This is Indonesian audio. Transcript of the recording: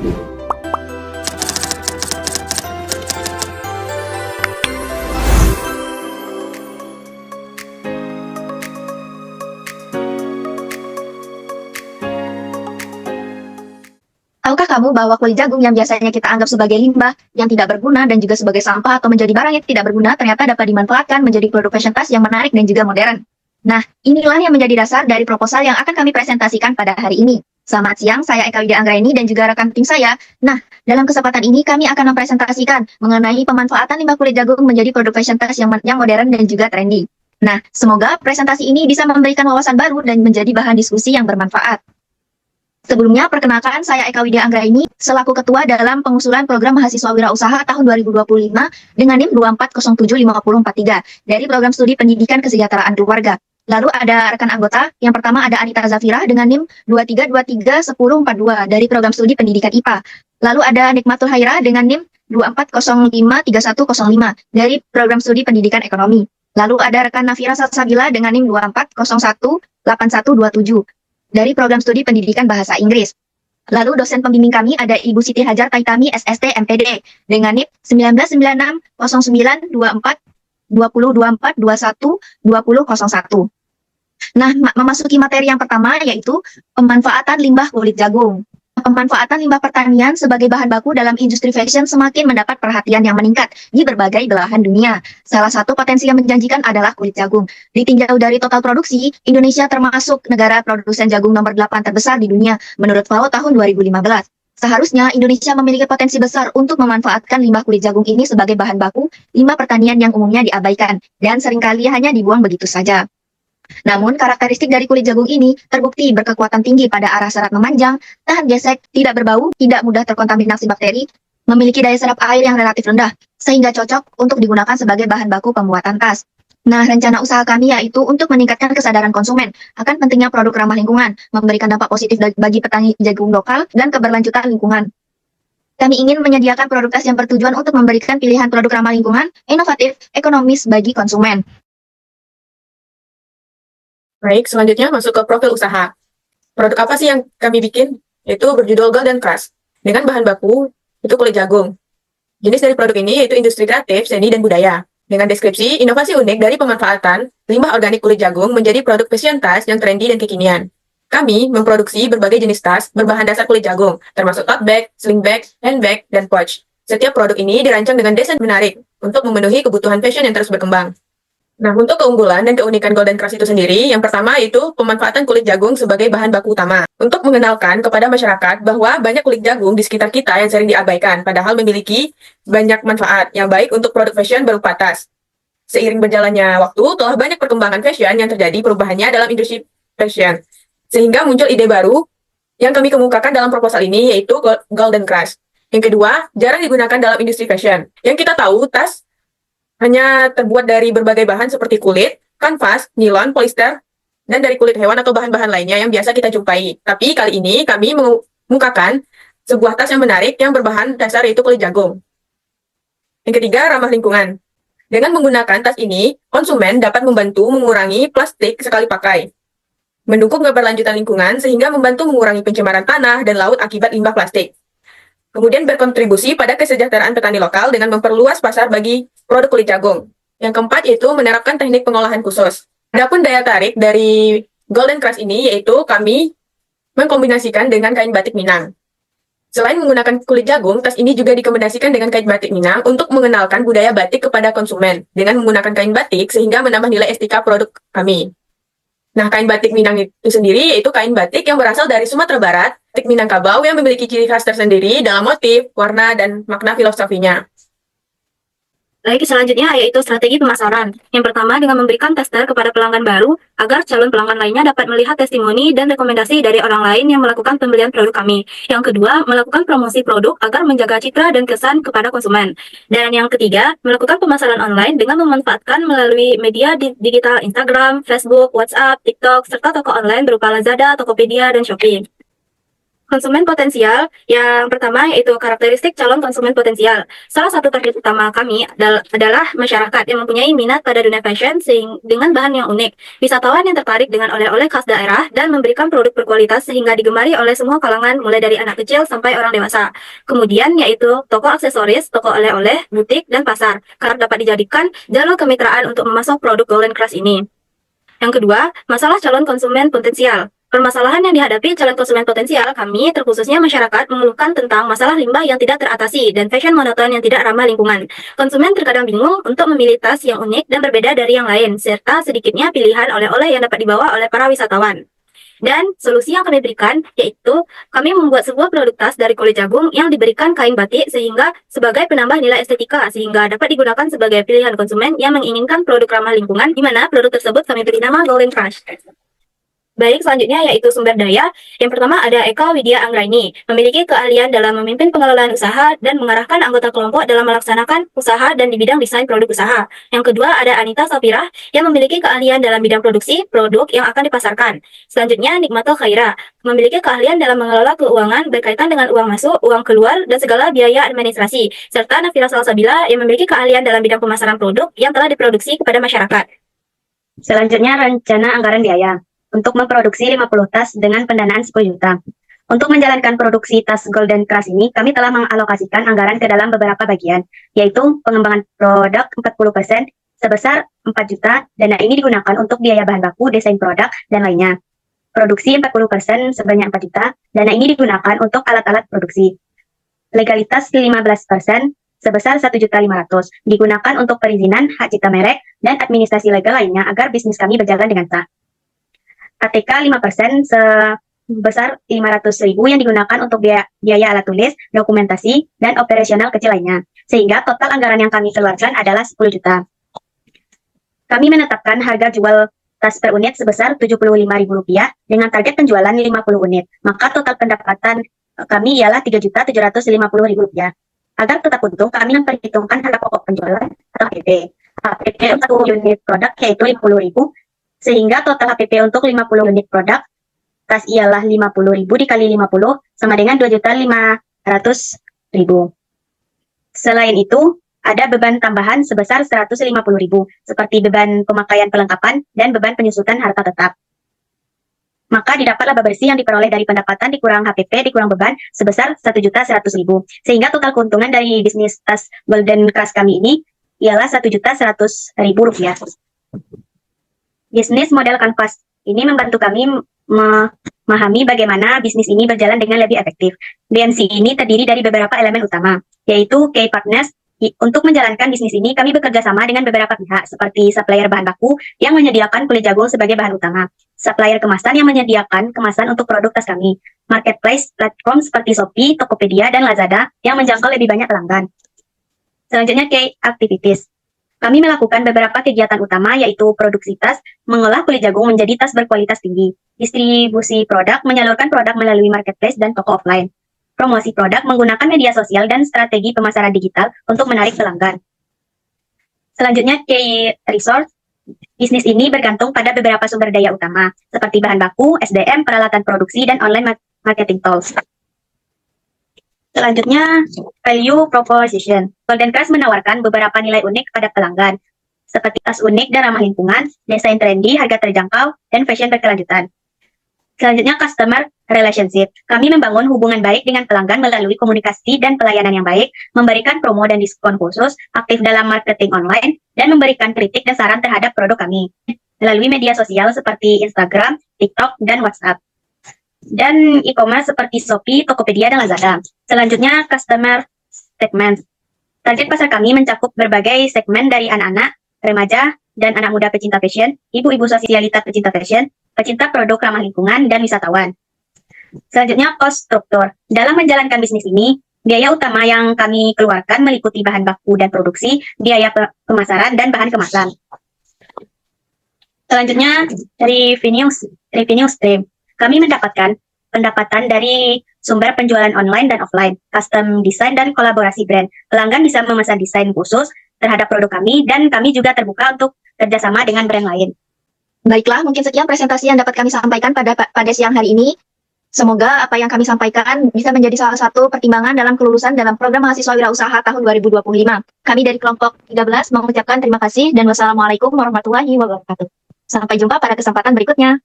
Tahukah kamu bahwa kulit jagung yang biasanya kita anggap sebagai limbah yang tidak berguna dan juga sebagai sampah atau menjadi barang yang tidak berguna ternyata dapat dimanfaatkan menjadi produk fashion tas yang menarik dan juga modern. Nah, inilah yang menjadi dasar dari proposal yang akan kami presentasikan pada hari ini. Selamat siang, saya Eka Widya Anggraini dan juga rekan tim saya. Nah, dalam kesempatan ini kami akan mempresentasikan mengenai pemanfaatan limbah kulit jagung menjadi produk fashion tas yang modern dan juga trendy. Nah, semoga presentasi ini bisa memberikan wawasan baru dan menjadi bahan diskusi yang bermanfaat. Sebelumnya, perkenalkan saya Eka Widya Anggraini selaku Ketua dalam pengusulan program mahasiswa wirausaha tahun 2025 dengan NIM 2407543 dari program studi pendidikan kesejahteraan keluarga. Lalu ada rekan anggota, yang pertama ada Anita Zafira dengan NIM 23231042 dari program studi pendidikan IPA. Lalu ada Nikmatul Haira dengan NIM 24053105 dari program studi pendidikan ekonomi. Lalu ada rekan Nafira Salsabila dengan NIM 24018127 dari program studi pendidikan bahasa Inggris. Lalu dosen pembimbing kami ada Ibu Siti Hajar Taitami SST MPD dengan NIM 199609242024212001. Nah, memasuki materi yang pertama yaitu pemanfaatan limbah kulit jagung. Pemanfaatan limbah pertanian sebagai bahan baku dalam industri fashion semakin mendapat perhatian yang meningkat di berbagai belahan dunia. Salah satu potensi yang menjanjikan adalah kulit jagung. Ditinjau dari total produksi, Indonesia termasuk negara produsen jagung nomor 8 terbesar di dunia menurut FAO tahun 2015. Seharusnya Indonesia memiliki potensi besar untuk memanfaatkan limbah kulit jagung ini sebagai bahan baku limbah pertanian yang umumnya diabaikan dan seringkali hanya dibuang begitu saja. Namun, karakteristik dari kulit jagung ini terbukti berkekuatan tinggi pada arah serat memanjang, tahan gesek, tidak berbau, tidak mudah terkontaminasi bakteri, memiliki daya serap air yang relatif rendah, sehingga cocok untuk digunakan sebagai bahan baku pembuatan tas. Nah, rencana usaha kami yaitu untuk meningkatkan kesadaran konsumen akan pentingnya produk ramah lingkungan, memberikan dampak positif bagi petani jagung lokal, dan keberlanjutan lingkungan. Kami ingin menyediakan produk tas yang bertujuan untuk memberikan pilihan produk ramah lingkungan, inovatif, ekonomis bagi konsumen. Baik, selanjutnya masuk ke profil usaha. Produk apa sih yang kami bikin? Yaitu berjudul Golden Crush. Dengan bahan baku, itu kulit jagung. Jenis dari produk ini yaitu industri kreatif, seni, dan budaya. Dengan deskripsi, inovasi unik dari pemanfaatan limbah organik kulit jagung menjadi produk fashion tas yang trendy dan kekinian. Kami memproduksi berbagai jenis tas berbahan dasar kulit jagung, termasuk tote bag, sling bag, handbag, dan pouch. Setiap produk ini dirancang dengan desain menarik untuk memenuhi kebutuhan fashion yang terus berkembang. Nah, untuk keunggulan dan keunikan Golden Crush itu sendiri, yang pertama itu pemanfaatan kulit jagung sebagai bahan baku utama. Untuk mengenalkan kepada masyarakat bahwa banyak kulit jagung di sekitar kita yang sering diabaikan, padahal memiliki banyak manfaat yang baik untuk produk fashion berupa tas. Seiring berjalannya waktu, telah banyak perkembangan fashion yang terjadi perubahannya dalam industri fashion. Sehingga muncul ide baru yang kami kemukakan dalam proposal ini, yaitu Golden Crush. Yang kedua, jarang digunakan dalam industri fashion. Yang kita tahu, tas hanya terbuat dari berbagai bahan seperti kulit, kanvas, nilon, polister, dan dari kulit hewan atau bahan-bahan lainnya yang biasa kita jumpai. Tapi kali ini kami mengemukakan sebuah tas yang menarik yang berbahan dasar yaitu kulit jagung. Yang ketiga, ramah lingkungan. Dengan menggunakan tas ini, konsumen dapat membantu mengurangi plastik sekali pakai, mendukung keberlanjutan lingkungan sehingga membantu mengurangi pencemaran tanah dan laut akibat limbah plastik. Kemudian berkontribusi pada kesejahteraan petani lokal dengan memperluas pasar bagi produk kulit jagung. Yang keempat yaitu menerapkan teknik pengolahan khusus. Adapun daya tarik dari Golden Crush ini yaitu kami mengkombinasikan dengan kain batik Minang. Selain menggunakan kulit jagung, tas ini juga dikombinasikan dengan kain batik Minang untuk mengenalkan budaya batik kepada konsumen dengan menggunakan kain batik sehingga menambah nilai estetika produk kami. Nah, kain batik Minang itu sendiri yaitu kain batik yang berasal dari Sumatera Barat, batik Minangkabau yang memiliki ciri khas tersendiri dalam motif, warna, dan makna filosofinya. Baik, selanjutnya yaitu strategi pemasaran. Yang pertama dengan memberikan tester kepada pelanggan baru agar calon pelanggan lainnya dapat melihat testimoni dan rekomendasi dari orang lain yang melakukan pembelian produk kami. Yang kedua, melakukan promosi produk agar menjaga citra dan kesan kepada konsumen. Dan yang ketiga, melakukan pemasaran online dengan memanfaatkan melalui media digital Instagram, Facebook, WhatsApp, TikTok, serta toko online berupa Lazada, Tokopedia, dan Shopee. Konsumen potensial yang pertama yaitu karakteristik calon konsumen potensial. Salah satu target utama kami adalah masyarakat yang mempunyai minat pada dunia fashion dengan bahan yang unik, wisatawan yang tertarik dengan oleh-oleh khas daerah, dan memberikan produk berkualitas sehingga digemari oleh semua kalangan mulai dari anak kecil sampai orang dewasa. Kemudian yaitu toko aksesoris, toko oleh-oleh, butik, dan pasar, karena dapat dijadikan jalur kemitraan untuk memasok produk Golden Crush ini. Yang kedua, masalah calon konsumen potensial. Permasalahan yang dihadapi calon konsumen potensial kami, terkhususnya masyarakat, mengeluhkan tentang masalah limbah yang tidak teratasi dan fashion monoton yang tidak ramah lingkungan. Konsumen terkadang bingung untuk memilih tas yang unik dan berbeda dari yang lain, serta sedikitnya pilihan oleh-oleh yang dapat dibawa oleh para wisatawan. Dan solusi yang kami berikan yaitu kami membuat sebuah produk tas dari kulit jagung yang diberikan kain batik sehingga sebagai penambah nilai estetika sehingga dapat digunakan sebagai pilihan konsumen yang menginginkan produk ramah lingkungan, di mana produk tersebut kami beri nama Golden Crush. Baik, selanjutnya yaitu sumber daya. Yang pertama ada Eka Widya Anggraini, memiliki keahlian dalam memimpin pengelolaan usaha dan mengarahkan anggota kelompok dalam melaksanakan usaha dan di bidang desain produk usaha. Yang kedua ada Anita Sapira, yang memiliki keahlian dalam bidang produksi produk yang akan dipasarkan. Selanjutnya Nikmatul Khaira, memiliki keahlian dalam mengelola keuangan berkaitan dengan uang masuk, uang keluar, dan segala biaya administrasi. Serta Nafira Salsabila, yang memiliki keahlian dalam bidang pemasaran produk yang telah diproduksi kepada masyarakat. Selanjutnya rencana anggaran biaya. Untuk memproduksi 50 tas dengan pendanaan 10 juta. Untuk menjalankan produksi tas Golden Crush ini, kami telah mengalokasikan anggaran ke dalam beberapa bagian, yaitu pengembangan produk 40% sebesar 4 juta, dana ini digunakan untuk biaya bahan baku, desain produk, dan lainnya. Produksi 40% sebanyak 4 juta, dana ini digunakan untuk alat-alat produksi. Legalitas 15% sebesar 1.500.000 digunakan untuk perizinan, hak cipta merek, dan administrasi legal lainnya agar bisnis kami berjalan dengan sah. ATK 5% sebesar 500.000 yang digunakan untuk biaya alat tulis, dokumentasi, dan operasional kecil lainnya. Sehingga total anggaran yang kami keluarkan adalah 10 juta. Kami menetapkan harga jual tas per unit sebesar Rp75.000 dengan target penjualan 50 unit. Maka total pendapatan kami ialah Rp3.750.000. Agar tetap untung, kami memperhitungkan harga pokok penjualan atau HPP. HPP untuk unit produk yaitu Rp50.000. Sehingga total HPP untuk 50 unit produk tas ialah 50.000 dikali 50 sama dengan 2.500.000. Selain itu, ada beban tambahan sebesar 150.000 seperti beban pemakaian perlengkapan dan beban penyusutan harta tetap. Maka didapat laba bersih yang diperoleh dari pendapatan dikurang HPP dikurang beban sebesar 1.100.000. Sehingga total keuntungan dari bisnis tas Golden Crush kami ini ialah Rp1.100.000. Bisnis model kanvas ini membantu kami memahami bagaimana bisnis ini berjalan dengan lebih efektif. BMC ini terdiri dari beberapa elemen utama, yaitu key partners. Untuk menjalankan bisnis ini, kami bekerja sama dengan beberapa pihak, seperti supplier bahan baku yang menyediakan kulit jagung sebagai bahan utama, supplier kemasan yang menyediakan kemasan untuk produk tas kami, marketplace platform seperti Shopee, Tokopedia, dan Lazada yang menjangkau lebih banyak pelanggan. Selanjutnya, key activities. Kami melakukan beberapa kegiatan utama yaitu produksi tas, mengolah kulit jagung menjadi tas berkualitas tinggi, distribusi produk, menyalurkan produk melalui marketplace dan toko offline, promosi produk menggunakan media sosial dan strategi pemasaran digital untuk menarik pelanggan. Selanjutnya, key resource. Bisnis ini bergantung pada beberapa sumber daya utama, seperti bahan baku, SDM, peralatan produksi, dan online marketing tools. Selanjutnya, value proposition. Golden Crush menawarkan beberapa nilai unik pada pelanggan, seperti tas unik dan ramah lingkungan, desain trendy, harga terjangkau, dan fashion berkelanjutan. Selanjutnya, customer relationship. Kami membangun hubungan baik dengan pelanggan melalui komunikasi dan pelayanan yang baik, memberikan promo dan diskon khusus, aktif dalam marketing online, dan memberikan kritik dan saran terhadap produk kami melalui media sosial seperti Instagram, TikTok, dan WhatsApp. Dan e-commerce seperti Shopee, Tokopedia, dan Lazada. Selanjutnya, customer segment. Target pasar kami mencakup berbagai segmen dari anak-anak, remaja, dan anak muda pecinta fashion, ibu-ibu sosialita pecinta fashion, pecinta produk ramah lingkungan, dan wisatawan. Selanjutnya, cost struktur. Dalam menjalankan bisnis ini, biaya utama yang kami keluarkan meliputi bahan baku dan produksi, biaya pemasaran, dan bahan kemasan. Selanjutnya, revenue stream. Kami mendapatkan pendapatan dari sumber penjualan online dan offline, custom design, dan kolaborasi brand. Pelanggan bisa memesan desain khusus terhadap produk kami, dan kami juga terbuka untuk kerjasama dengan brand lain. Baiklah, mungkin sekian presentasi yang dapat kami sampaikan pada siang hari ini. Semoga apa yang kami sampaikan bisa menjadi salah satu pertimbangan dalam kelulusan dalam program mahasiswa wirausaha tahun 2025. Kami dari kelompok 13 mengucapkan terima kasih dan wassalamualaikum warahmatullahi wabarakatuh. Sampai jumpa pada kesempatan berikutnya.